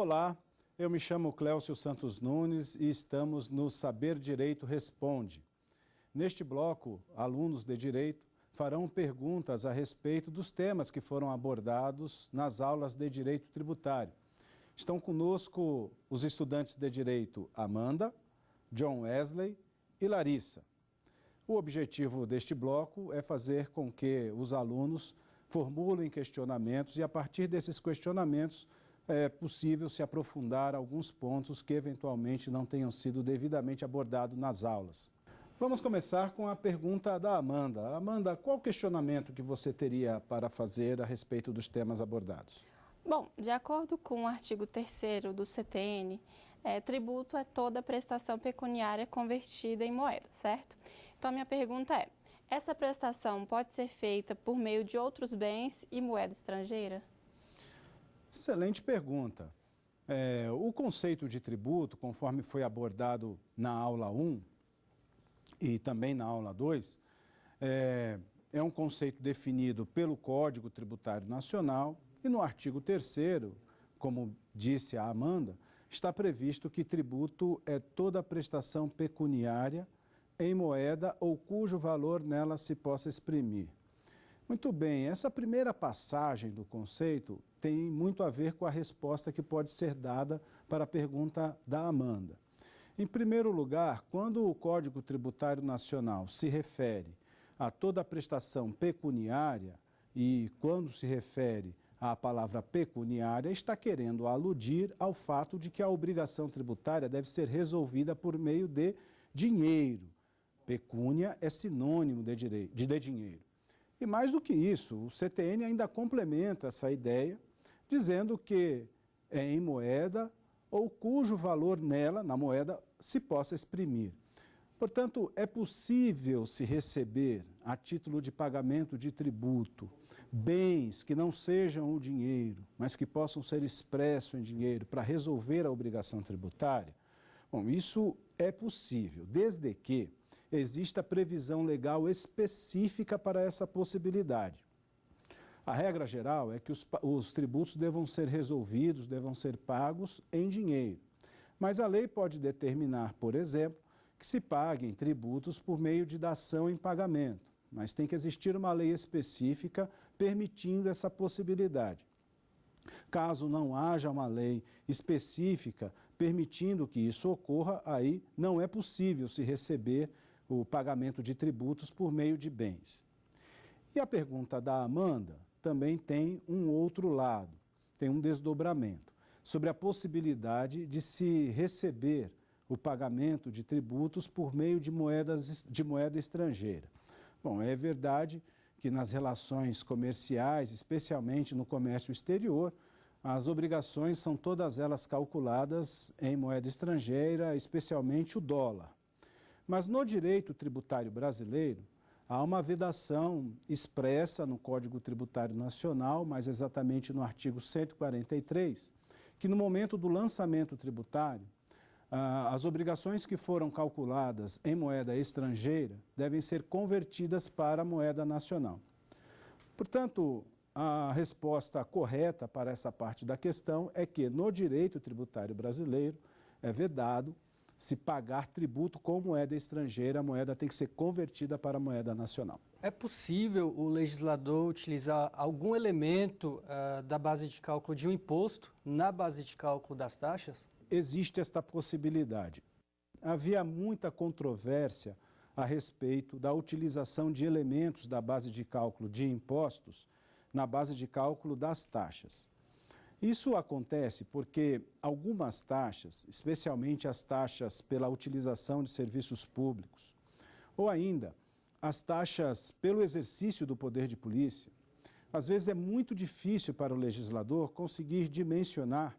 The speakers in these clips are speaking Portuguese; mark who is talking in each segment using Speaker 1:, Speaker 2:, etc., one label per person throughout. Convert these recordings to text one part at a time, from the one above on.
Speaker 1: Olá, eu me chamo Cléucio Santos Nunes e estamos no Saber Direito Responde. Neste bloco, alunos de Direito farão perguntas a respeito dos temas que foram abordados nas aulas de Direito Tributário. Estão conosco os estudantes de Direito Amanda, John Wesley e Larissa. O objetivo deste bloco é fazer com que os alunos formulem questionamentos e, a partir desses questionamentos, é possível se aprofundar alguns pontos que eventualmente não tenham sido devidamente abordados nas aulas. Vamos começar com a pergunta da Amanda. Amanda, qual questionamento que você teria para fazer a respeito dos temas abordados?
Speaker 2: Bom, de acordo com o artigo 3º do CTN, tributo é toda prestação pecuniária convertida em moeda, certo? Então, a minha pergunta é, essa prestação pode ser feita por meio de outros bens e moeda estrangeira?
Speaker 1: Excelente pergunta. O conceito de tributo, conforme foi abordado na aula 1 e também na aula 2, é um conceito definido pelo Código Tributário Nacional e no artigo 3º, como disse a Amanda, está previsto que tributo é toda prestação pecuniária em moeda ou cujo valor nela se possa exprimir. Muito bem, essa primeira passagem do conceito tem muito a ver com a resposta que pode ser dada para a pergunta da Amanda. Em primeiro lugar, quando o Código Tributário Nacional se refere a toda prestação pecuniária e quando se refere à palavra pecuniária, está querendo aludir ao fato de que a obrigação tributária deve ser resolvida por meio de dinheiro. Pecúnia é sinônimo de dinheiro. E mais do que isso, o CTN ainda complementa essa ideia, dizendo que é em moeda ou cujo valor nela, na moeda, se possa exprimir. Portanto, é possível se receber, a título de pagamento de tributo, bens que não sejam o dinheiro, mas que possam ser expressos em dinheiro para resolver a obrigação tributária? Bom, isso é possível, desde que exista previsão legal específica para essa possibilidade. A regra geral é que os tributos devam ser resolvidos, devam ser pagos em dinheiro. Mas a lei pode determinar, por exemplo, que se paguem tributos por meio de dação em pagamento. Mas tem que existir uma lei específica permitindo essa possibilidade. Caso não haja uma lei específica permitindo que isso ocorra, aí não é possível se receber o pagamento de tributos por meio de bens. E a pergunta da Amanda também tem um outro lado, tem um desdobramento, sobre a possibilidade de se receber o pagamento de tributos por meio de moeda estrangeira. Bom, é verdade que nas relações comerciais, especialmente no comércio exterior, as obrigações são todas elas calculadas em moeda estrangeira, especialmente o dólar. Mas no direito tributário brasileiro, há uma vedação expressa no Código Tributário Nacional, mais exatamente no artigo 143, que no momento do lançamento tributário, as obrigações que foram calculadas em moeda estrangeira devem ser convertidas para a moeda nacional. Portanto, a resposta correta para essa parte da questão é que no direito tributário brasileiro é vedado se pagar tributo com moeda estrangeira, a moeda tem que ser convertida para a moeda nacional.
Speaker 3: É possível o legislador utilizar algum elemento da base de cálculo de um imposto na base de cálculo das taxas?
Speaker 1: Existe esta possibilidade. Havia muita controvérsia a respeito da utilização de elementos da base de cálculo de impostos na base de cálculo das taxas. Isso acontece porque algumas taxas, especialmente as taxas pela utilização de serviços públicos, ou ainda as taxas pelo exercício do poder de polícia, às vezes é muito difícil para o legislador conseguir dimensionar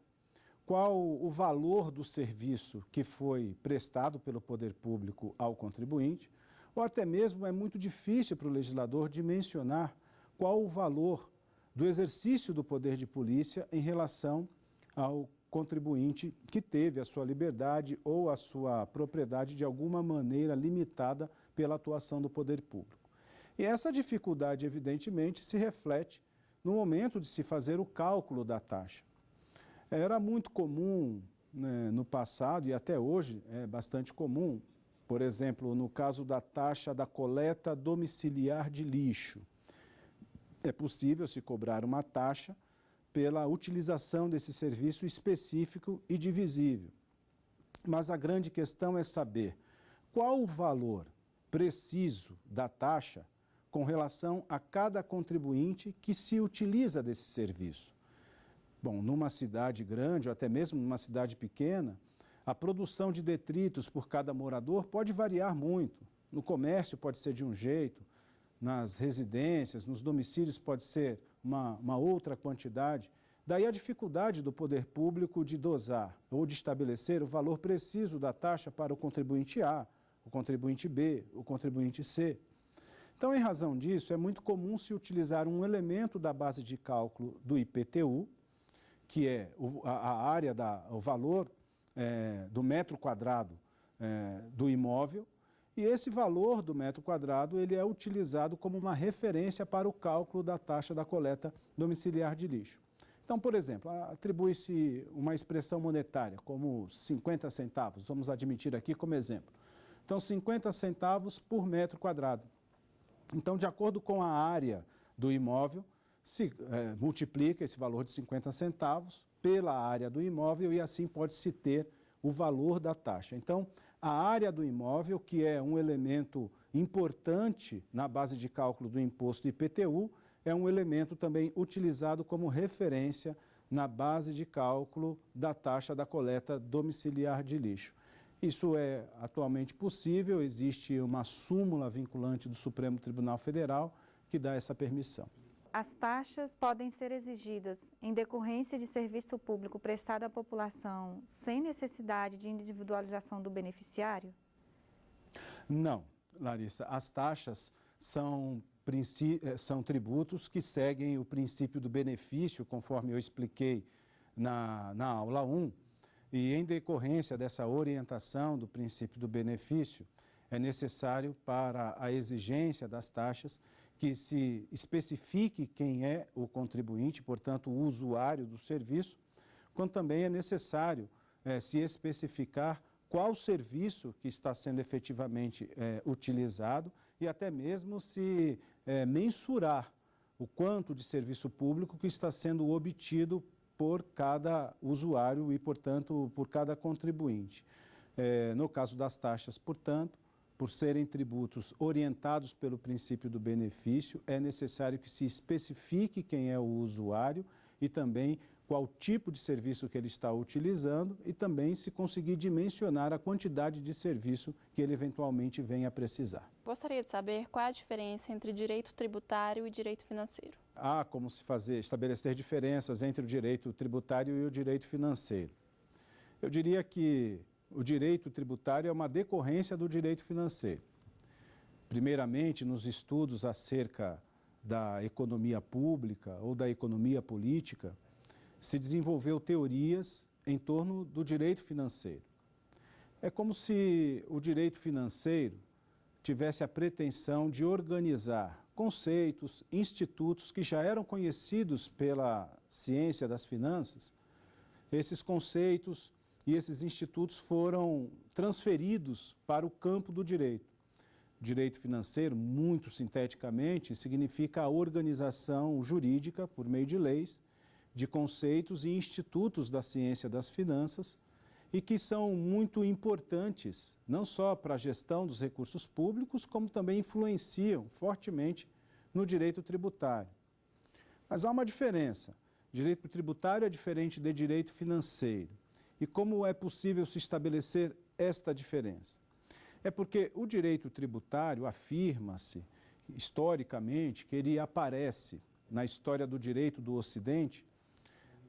Speaker 1: qual o valor do serviço que foi prestado pelo poder público ao contribuinte, ou até mesmo é muito difícil para o legislador dimensionar qual o valor do exercício do poder de polícia em relação ao contribuinte que teve a sua liberdade ou a sua propriedade de alguma maneira limitada pela atuação do poder público. E essa dificuldade, evidentemente, se reflete no momento de se fazer o cálculo da taxa. Era muito comum, né, no passado, e até hoje é bastante comum, por exemplo, no caso da taxa da coleta domiciliar de lixo. É possível se cobrar uma taxa pela utilização desse serviço específico e divisível. Mas a grande questão é saber qual o valor preciso da taxa com relação a cada contribuinte que se utiliza desse serviço. Bom, numa cidade grande ou até mesmo numa cidade pequena, a produção de detritos por cada morador pode variar muito. No comércio pode ser de um jeito, nas residências, nos domicílios pode ser uma outra quantidade. Daí a dificuldade do poder público de dosar ou de estabelecer o valor preciso da taxa para o contribuinte A, o contribuinte B, o contribuinte C. Então, em razão disso, é muito comum se utilizar um elemento da base de cálculo do IPTU, que é a área, o valor do metro quadrado do imóvel, e esse valor do metro quadrado ele é utilizado como uma referência para o cálculo da taxa da coleta domiciliar de lixo. Então, por exemplo, atribui-se uma expressão monetária, como 50 centavos, vamos admitir aqui como exemplo. Então, 50 centavos por metro quadrado. Então, de acordo com a área do imóvel, se multiplica esse valor de 50 centavos pela área do imóvel e assim pode-se ter o valor da taxa. Então, a área do imóvel, que é um elemento importante na base de cálculo do imposto IPTU, é um elemento também utilizado como referência na base de cálculo da taxa da coleta domiciliar de lixo. Isso é atualmente possível, existe uma súmula vinculante do Supremo Tribunal Federal que dá essa permissão.
Speaker 4: As taxas podem ser exigidas em decorrência de serviço público prestado à população sem necessidade de individualização do beneficiário?
Speaker 1: Não, Larissa. As taxas são tributos que seguem o princípio do benefício, conforme eu expliquei na aula 1, e em decorrência dessa orientação do princípio do benefício, é necessário para a exigência das taxas que se especifique quem é o contribuinte, portanto, o usuário do serviço, quanto também é necessário se especificar qual serviço que está sendo efetivamente utilizado e até mesmo se mensurar o quanto de serviço público que está sendo obtido por cada usuário e, portanto, por cada contribuinte. No caso das taxas, portanto, por serem tributos orientados pelo princípio do benefício, é necessário que se especifique quem é o usuário e também qual tipo de serviço que ele está utilizando e também se conseguir dimensionar a quantidade de serviço que ele eventualmente venha a precisar.
Speaker 2: Gostaria de saber qual é a diferença entre direito tributário e direito financeiro.
Speaker 1: Há como se estabelecer diferenças entre o direito tributário e o direito financeiro. Eu diria que o direito tributário é uma decorrência do direito financeiro. Primeiramente, nos estudos acerca da economia pública ou da economia política, se desenvolveu teorias em torno do direito financeiro. É como se o direito financeiro tivesse a pretensão de organizar conceitos, institutos que já eram conhecidos pela ciência das finanças. Esses conceitos e esses institutos foram transferidos para o campo do direito. Direito financeiro, muito sinteticamente, significa a organização jurídica, por meio de leis, de conceitos e institutos da ciência das finanças e que são muito importantes, não só para a gestão dos recursos públicos, como também influenciam fortemente no direito tributário. Mas há uma diferença. Direito tributário é diferente de direito financeiro. E como é possível se estabelecer esta diferença? É porque o direito tributário afirma-se, historicamente, que ele aparece na história do direito do Ocidente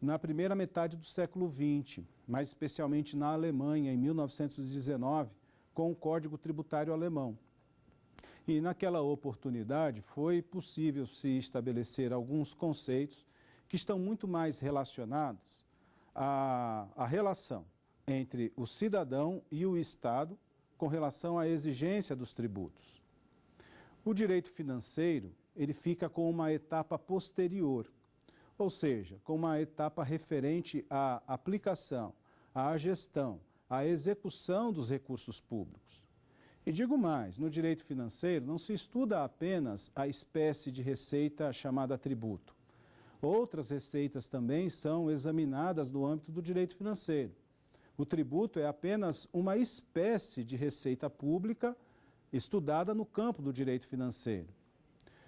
Speaker 1: na primeira metade do século XX, mais especialmente na Alemanha, em 1919, com o Código Tributário Alemão. E naquela oportunidade foi possível se estabelecer alguns conceitos que estão muito mais relacionados à relação entre o cidadão e o Estado com relação à exigência dos tributos. O direito financeiro, ele fica com uma etapa posterior, ou seja, com uma etapa referente à aplicação, à gestão, à execução dos recursos públicos. E digo mais, no direito financeiro não se estuda apenas a espécie de receita chamada tributo. Outras receitas também são examinadas no âmbito do direito financeiro. O tributo é apenas uma espécie de receita pública estudada no campo do direito financeiro.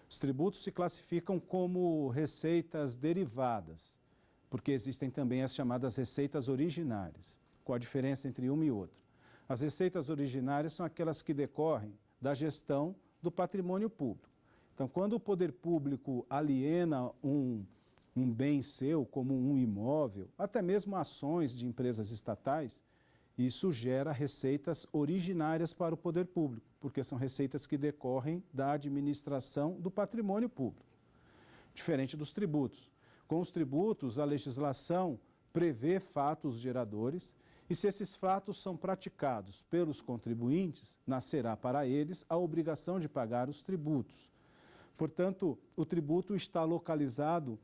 Speaker 1: Os tributos se classificam como receitas derivadas, porque existem também as chamadas receitas originárias. Qual a diferença entre uma e outra? As receitas originárias são aquelas que decorrem da gestão do patrimônio público. Então, quando o poder público aliena um bem seu, como um imóvel, até mesmo ações de empresas estatais, isso gera receitas originárias para o poder público, porque são receitas que decorrem da administração do patrimônio público, diferente dos tributos. Com os tributos, a legislação prevê fatos geradores e, se esses fatos são praticados pelos contribuintes, nascerá para eles a obrigação de pagar os tributos. Portanto, o tributo está localizado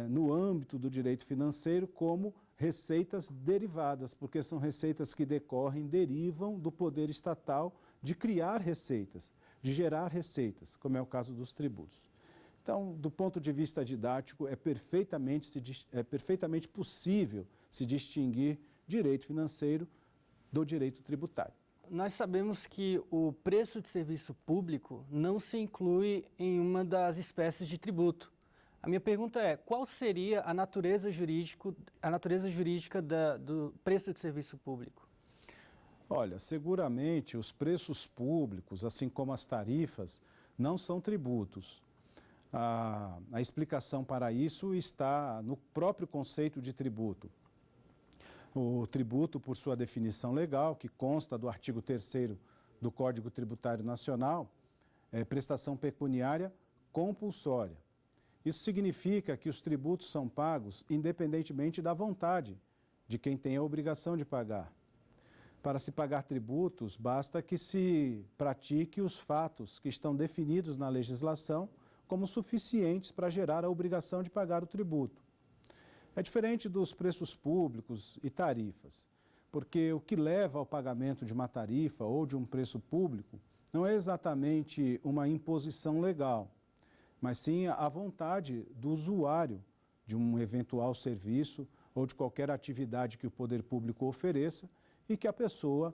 Speaker 1: no âmbito do direito financeiro como receitas derivadas, porque são receitas que derivam do poder estatal de criar receitas, de gerar receitas, como é o caso dos tributos. Então, do ponto de vista didático, é perfeitamente possível se distinguir direito financeiro do direito tributário.
Speaker 3: Nós sabemos que o preço de serviço público não se inclui em uma das espécies de tributo. A minha pergunta é, qual seria a natureza jurídica do preço de serviço público?
Speaker 1: Olha, seguramente os preços públicos, assim como as tarifas, não são tributos. A explicação para isso está no próprio conceito de tributo. O tributo, por sua definição legal, que consta do artigo 3º do Código Tributário Nacional, é prestação pecuniária compulsória. Isso significa que os tributos são pagos independentemente da vontade de quem tem a obrigação de pagar. Para se pagar tributos, basta que se pratique os fatos que estão definidos na legislação como suficientes para gerar a obrigação de pagar o tributo. É diferente dos preços públicos e tarifas, porque o que leva ao pagamento de uma tarifa ou de um preço público não é exatamente uma imposição legal, mas sim a vontade do usuário de um eventual serviço ou de qualquer atividade que o poder público ofereça e que a pessoa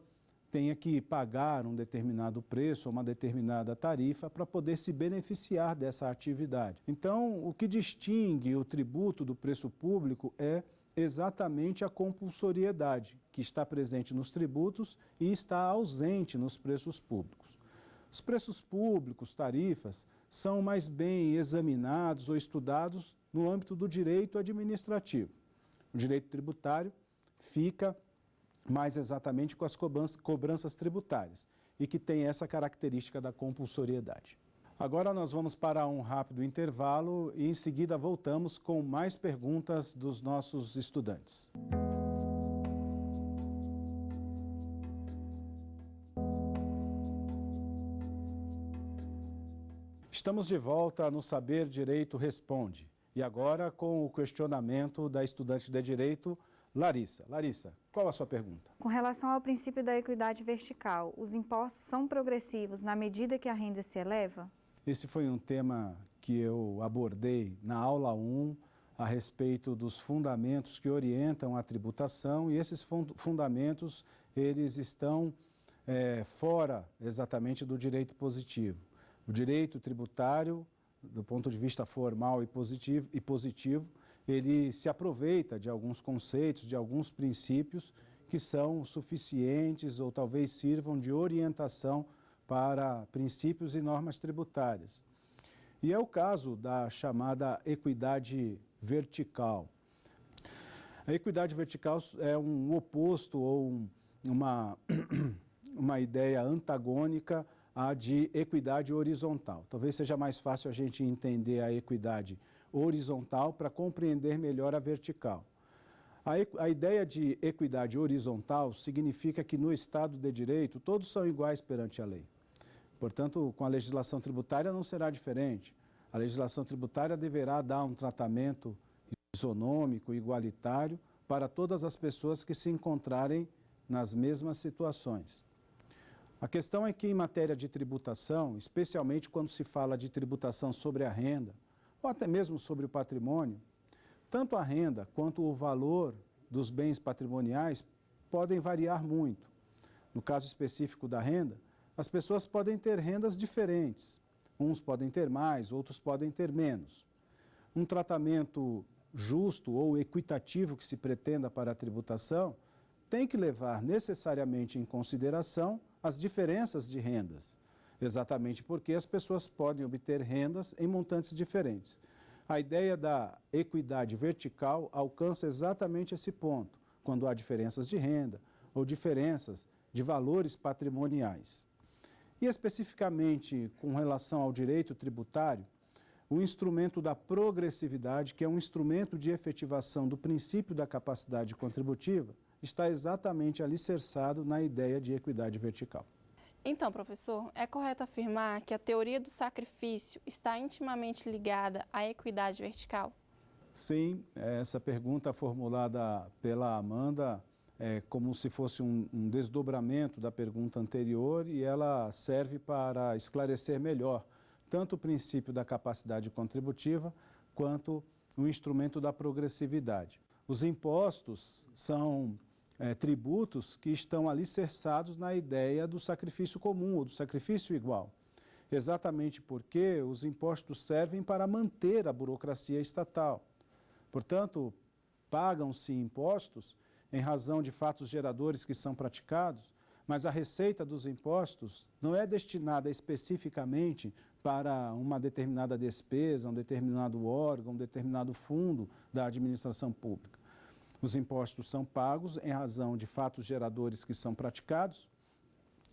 Speaker 1: tenha que pagar um determinado preço ou uma determinada tarifa para poder se beneficiar dessa atividade. Então, o que distingue o tributo do preço público é exatamente a compulsoriedade, que está presente nos tributos e está ausente nos preços públicos. Os preços públicos, tarifas, são mais bem examinados ou estudados no âmbito do direito administrativo. O direito tributário fica mais exatamente com as cobranças tributárias e que tem essa característica da compulsoriedade. Agora nós vamos para um rápido intervalo e em seguida voltamos com mais perguntas dos nossos estudantes. Estamos de volta no Saber Direito Responde e agora com o questionamento da estudante de Direito, Larissa. Larissa, qual a sua pergunta?
Speaker 4: Com relação ao princípio da equidade vertical, os impostos são progressivos na medida que a renda se eleva?
Speaker 1: Esse foi um tema que eu abordei na aula 1 a respeito dos fundamentos que orientam a tributação e esses fundamentos eles estão fora exatamente do direito positivo. O direito tributário, do ponto de vista formal e positivo, ele se aproveita de alguns conceitos, de alguns princípios que são suficientes ou talvez sirvam de orientação para princípios e normas tributárias. E é o caso da chamada equidade vertical. A equidade vertical é um oposto ou uma ideia antagônica à de equidade horizontal. Talvez seja mais fácil a gente entender a equidade horizontal para compreender melhor a vertical. A ideia de equidade horizontal significa que no Estado de Direito todos são iguais perante a lei. Portanto, com a legislação tributária não será diferente. A legislação tributária deverá dar um tratamento isonômico, igualitário, para todas as pessoas que se encontrarem nas mesmas situações. A questão é que, em matéria de tributação, especialmente quando se fala de tributação sobre a renda, ou até mesmo sobre o patrimônio, tanto a renda quanto o valor dos bens patrimoniais podem variar muito. No caso específico da renda, as pessoas podem ter rendas diferentes. Uns podem ter mais, outros podem ter menos. Um tratamento justo ou equitativo que se pretenda para a tributação tem que levar necessariamente em consideração as diferenças de rendas, exatamente porque as pessoas podem obter rendas em montantes diferentes. A ideia da equidade vertical alcança exatamente esse ponto, quando há diferenças de renda ou diferenças de valores patrimoniais. E especificamente com relação ao direito tributário, o instrumento da progressividade, que é um instrumento de efetivação do princípio da capacidade contributiva, está exatamente alicerçado na ideia de equidade vertical.
Speaker 2: Então, professor, é correto afirmar que a teoria do sacrifício está intimamente ligada à equidade vertical?
Speaker 1: Sim, essa pergunta formulada pela Amanda é como se fosse um desdobramento da pergunta anterior e ela serve para esclarecer melhor tanto o princípio da capacidade contributiva quanto o instrumento da progressividade. Os impostos são tributos que estão alicerçados na ideia do sacrifício comum ou do sacrifício igual, exatamente porque os impostos servem para manter a burocracia estatal. Portanto, pagam-se impostos em razão de fatos geradores que são praticados, mas a receita dos impostos não é destinada especificamente para uma determinada despesa, um determinado órgão, um determinado fundo da administração pública. Os impostos são pagos em razão de fatos geradores que são praticados,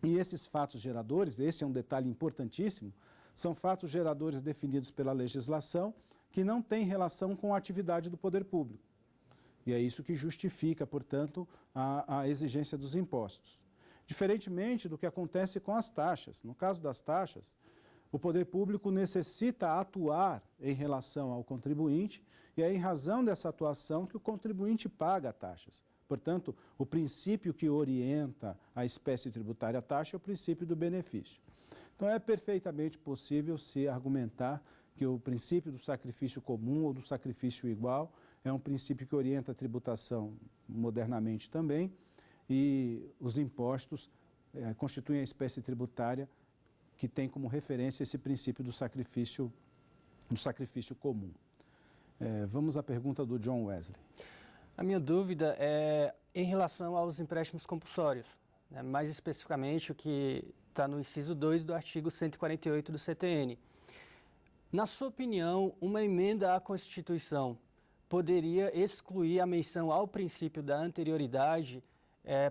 Speaker 1: e esses fatos geradores, esse é um detalhe importantíssimo, são fatos geradores definidos pela legislação que não têm relação com a atividade do poder público. E é isso que justifica, portanto, a exigência dos impostos. Diferentemente do que acontece com as taxas. No caso das taxas, o poder público necessita atuar em relação ao contribuinte e é em razão dessa atuação que o contribuinte paga taxas. Portanto, o princípio que orienta a espécie tributária taxa é o princípio do benefício. Então, é perfeitamente possível se argumentar que o princípio do sacrifício comum ou do sacrifício igual é um princípio que orienta a tributação modernamente também, e os impostos constituem a espécie tributária que tem como referência esse princípio do sacrifício comum. Vamos à pergunta do John Wesley.
Speaker 3: A minha dúvida é em relação aos empréstimos compulsórios, né? Mais especificamente o que está no inciso 2 do artigo 148 do CTN. Na sua opinião, uma emenda à Constituição poderia excluir a menção ao princípio da anterioridade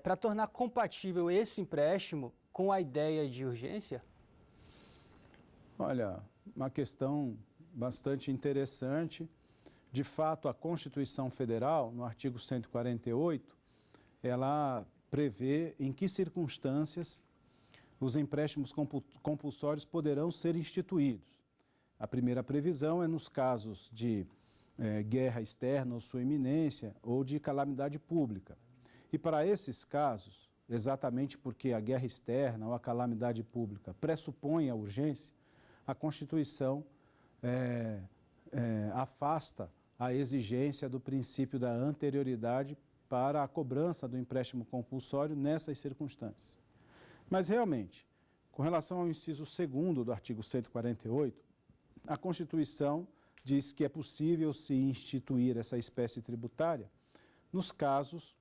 Speaker 3: para tornar compatível esse empréstimo com a ideia de urgência?
Speaker 1: Olha, uma questão bastante interessante. De fato, a Constituição Federal, no artigo 148, ela prevê em que circunstâncias os empréstimos compulsórios poderão ser instituídos. A primeira previsão é nos casos de guerra externa ou sua iminência ou de calamidade pública. E para esses casos, exatamente porque a guerra externa ou a calamidade pública pressupõe a urgência, a Constituição afasta a exigência do princípio da anterioridade para a cobrança do empréstimo compulsório nessas circunstâncias. Mas, realmente, com relação ao inciso 2º do artigo 148, a Constituição diz que é possível se instituir essa espécie tributária nos casos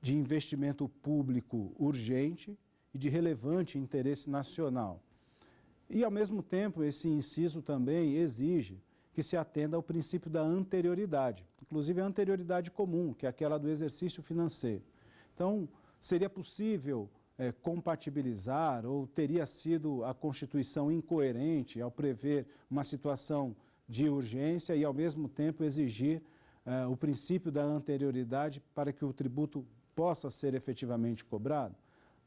Speaker 1: de investimento público urgente e de relevante interesse nacional. E, ao mesmo tempo, esse inciso também exige que se atenda ao princípio da anterioridade, inclusive a anterioridade comum, que é aquela do exercício financeiro. Então, seria possível compatibilizar ou teria sido a Constituição incoerente ao prever uma situação de urgência e, ao mesmo tempo, exigir o princípio da anterioridade para que o tributo possa ser efetivamente cobrado?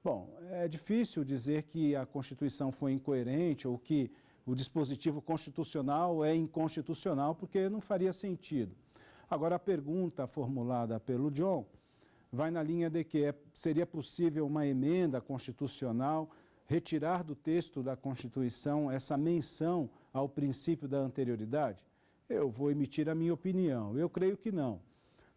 Speaker 1: Bom, é difícil dizer que a Constituição foi incoerente ou que o dispositivo constitucional é inconstitucional, porque não faria sentido. Agora, a pergunta formulada pelo John vai na linha de que seria possível uma emenda constitucional retirar do texto da Constituição essa menção ao princípio da anterioridade? Eu vou emitir a minha opinião. Eu creio que não,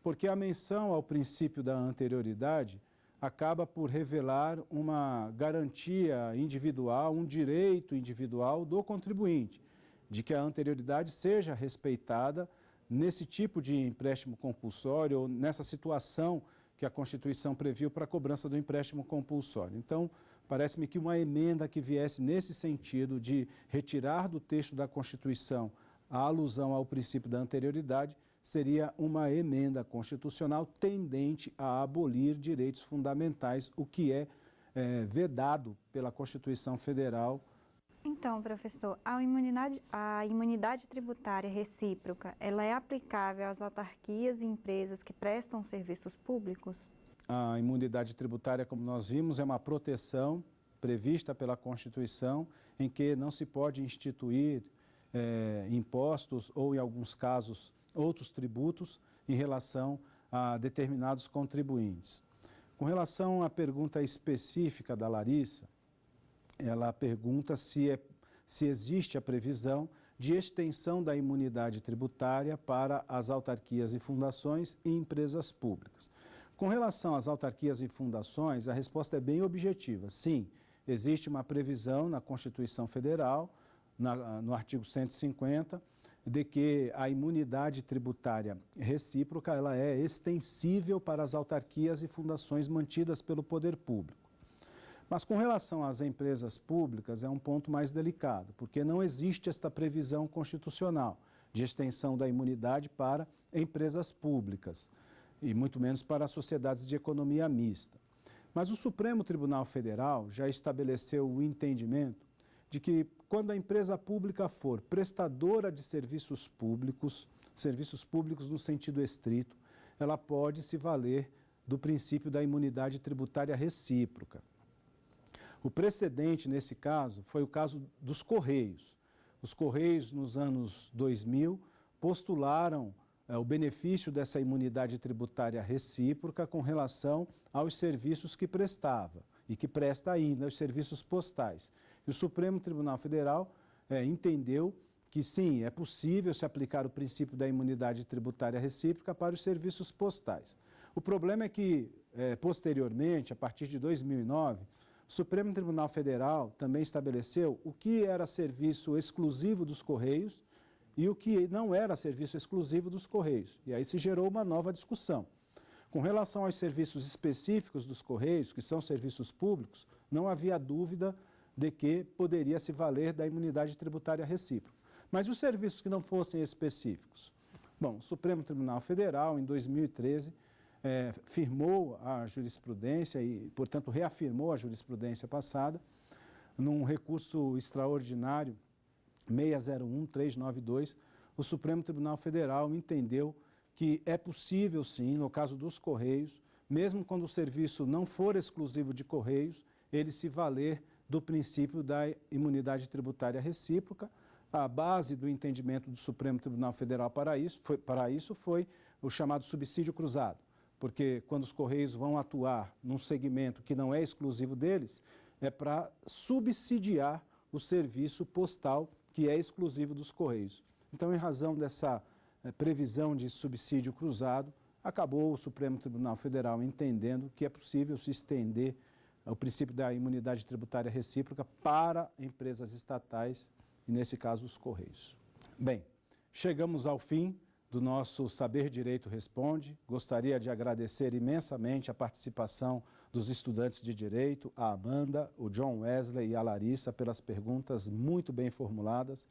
Speaker 1: porque a menção ao princípio da anterioridade acaba por revelar uma garantia individual, um direito individual do contribuinte, de que a anterioridade seja respeitada nesse tipo de empréstimo compulsório ou nessa situação que a Constituição previu para a cobrança do empréstimo compulsório. Então, parece-me que uma emenda que viesse nesse sentido de retirar do texto da Constituição a alusão ao princípio da anterioridade seria uma emenda constitucional tendente a abolir direitos fundamentais, o que é vedado pela Constituição Federal.
Speaker 4: Então, professor, a imunidade tributária recíproca, ela é aplicável às autarquias e empresas que prestam serviços públicos?
Speaker 1: A imunidade tributária, como nós vimos, é uma proteção prevista pela Constituição em que não se pode instituir impostos ou, em alguns casos, outros tributos em relação a determinados contribuintes. Com relação à pergunta específica da Larissa, ela pergunta se existe a previsão de extensão da imunidade tributária para as autarquias e fundações e empresas públicas. Com relação às autarquias e fundações, a resposta é bem objetiva. Sim, existe uma previsão na Constituição Federal, no artigo 150, de que a imunidade tributária recíproca ela é extensível para as autarquias e fundações mantidas pelo poder público. Mas com relação às empresas públicas é um ponto mais delicado, porque não existe esta previsão constitucional de extensão da imunidade para empresas públicas e muito menos para sociedades de economia mista. Mas o Supremo Tribunal Federal já estabeleceu o entendimento de que quando a empresa pública for prestadora de serviços públicos no sentido estrito, ela pode se valer do princípio da imunidade tributária recíproca. O precedente nesse caso foi o caso dos Correios. Os Correios, nos anos 2000, postularam o benefício dessa imunidade tributária recíproca com relação aos serviços que prestava e que presta ainda, os serviços postais. E o Supremo Tribunal Federal entendeu que sim, é possível se aplicar o princípio da imunidade tributária recíproca para os serviços postais. O problema é que, posteriormente, a partir de 2009, o Supremo Tribunal Federal também estabeleceu o que era serviço exclusivo dos Correios e o que não era serviço exclusivo dos Correios. E aí se gerou uma nova discussão. Com relação aos serviços específicos dos Correios, que são serviços públicos, não havia dúvida de que poderia se valer da imunidade tributária recíproca. Mas os serviços que não fossem específicos? Bom, o Supremo Tribunal Federal, em 2013, firmou a jurisprudência e, portanto, reafirmou a jurisprudência passada num recurso extraordinário 601-392, o Supremo Tribunal Federal entendeu que é possível, sim, no caso dos Correios, mesmo quando o serviço não for exclusivo de Correios, ele se valer do princípio da imunidade tributária recíproca. A base do entendimento do Supremo Tribunal Federal para isso foi o chamado subsídio cruzado, porque quando os Correios vão atuar num segmento que não é exclusivo deles, é para subsidiar o serviço postal que é exclusivo dos Correios. Então, em razão dessa previsão de subsídio cruzado, acabou o Supremo Tribunal Federal entendendo que é possível se estender o princípio da imunidade tributária recíproca para empresas estatais, e nesse caso os Correios. Bem, chegamos ao fim do nosso Saber Direito Responde. Gostaria de agradecer imensamente a participação dos estudantes de Direito, a Amanda, o John Wesley e a Larissa pelas perguntas muito bem formuladas.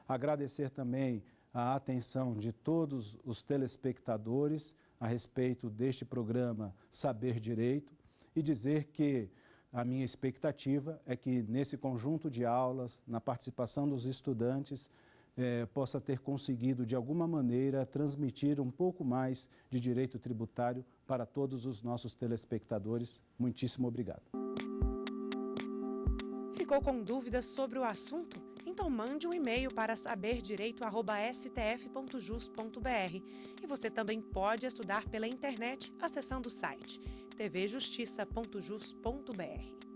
Speaker 1: Agradecer também a atenção de todos os telespectadores a respeito deste programa Saber Direito e dizer que a minha expectativa é que nesse conjunto de aulas, na participação dos estudantes, possa ter conseguido, de alguma maneira, transmitir um pouco mais de direito tributário para todos os nossos telespectadores. Muitíssimo obrigado.
Speaker 5: Ficou com dúvidas sobre o assunto? Então mande um e-mail para saberdireito@stf.jus.br. E você também pode estudar pela internet acessando o site tvjustiça.jus.br.